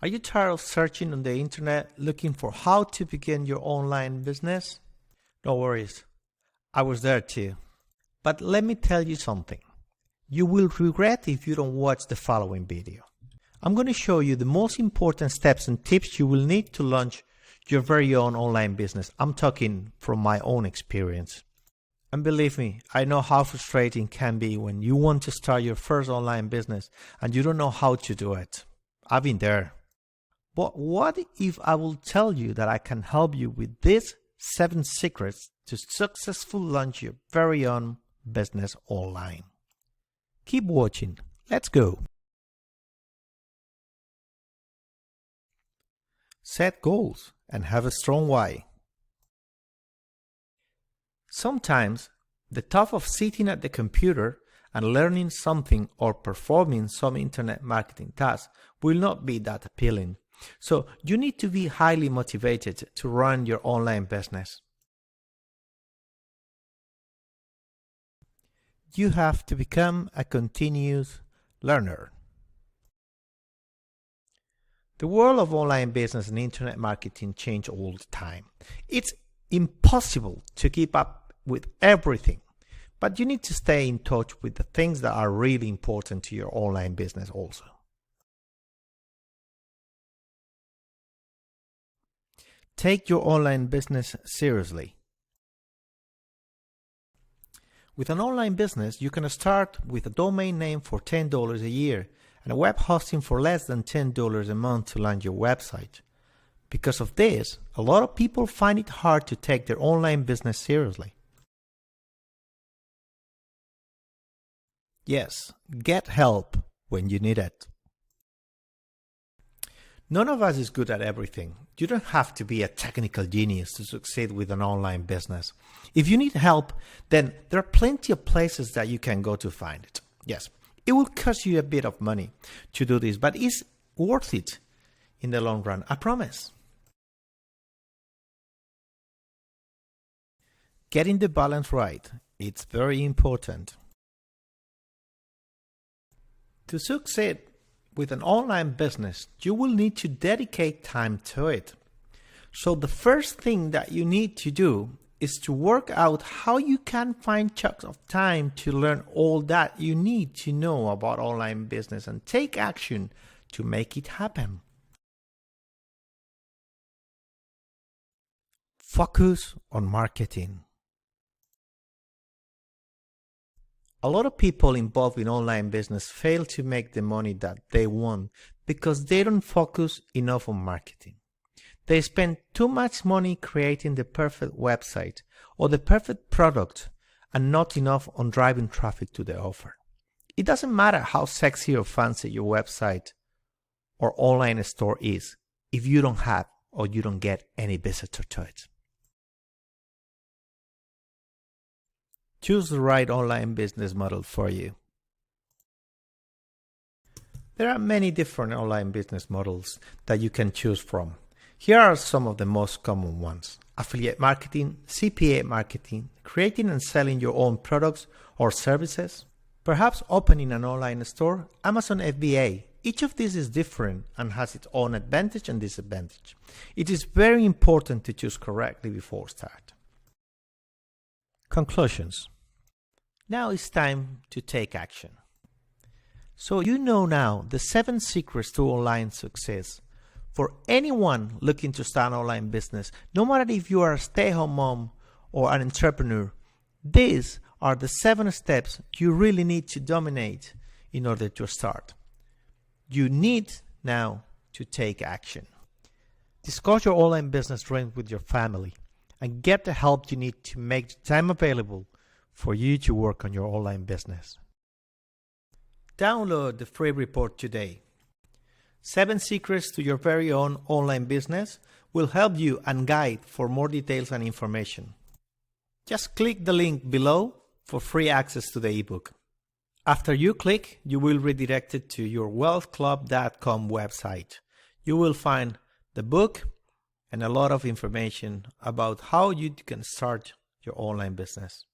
Are you tired of searching on the internet looking for how to begin your online business? No worries, I was there too. But let me tell you something. You will regret if you don't watch the following video. I'm going to show you the most important steps and tips you will need to launch your very own online business. I'm talking from my own experience. And believe me, I know how frustrating it can be when you want to start your first online business and you don't know how to do it. I've been there. But what if I will tell you that I can help you with these 7 secrets to successfully launch your very own business online? Keep watching. Let's go. Set goals and have a strong why. Sometimes the thought of sitting at the computer and learning something or performing some internet marketing tasks will not be that appealing. So you need to be highly motivated to run your online business. You have to become a continuous learner. The world of online business and internet marketing change all the time. It's impossible to keep up with everything, but you need to stay in touch with the things that are really important to your online business also. Take your online business seriously. With an online business, you can start with a domain name for $10 a year and a web hosting for less than $10 a month to launch your website. Because of this, a lot of people find it hard to take their online business seriously. Yes, get help when you need it. None of us is good at everything. You don't have to be a technical genius to succeed with an online business. If you need help, then there are plenty of places that you can go to find it. Yes, it will cost you a bit of money to do this, but it's worth it in the long run, I promise. Getting the balance right, it's very important. To succeed with an online business, you will need to dedicate time to it. So the first thing that you need to do is to work out how you can find chunks of time to learn all that you need to know about online business and take action to make it happen. Focus on marketing. A lot of people involved in online business fail to make the money that they want because they don't focus enough on marketing. They spend too much money creating the perfect website or the perfect product and not enough on driving traffic to the offer. It doesn't matter how sexy or fancy your website or online store is if you don't have or you don't get any visitor to it. Choose the right online business model for you. There are many different online business models that you can choose from. Here are some of the most common ones: affiliate marketing, CPA marketing, creating and selling your own products or services, perhaps opening an online store, Amazon FBA. Each of these is different and has its own advantage and disadvantage. It is very important to choose correctly before start. Conclusions. Now it's time to take action. So you know now the 7 secrets to online success. For anyone looking to start an online business, no matter if you are a stay-at-home mom or an entrepreneur, these are the 7 steps you really need to dominate in order to start. You need now to take action. Discuss your online business dreams with your family and get the help you need to make the time available for you to work on your online business. Download the free report today. 7 secrets to your very own online business will help you and guide for more details and information. Just click the link below for free access to the ebook. After you click, you will be redirected to your wealthclub.com website. You will find the book and a lot of information about how you can start your online business.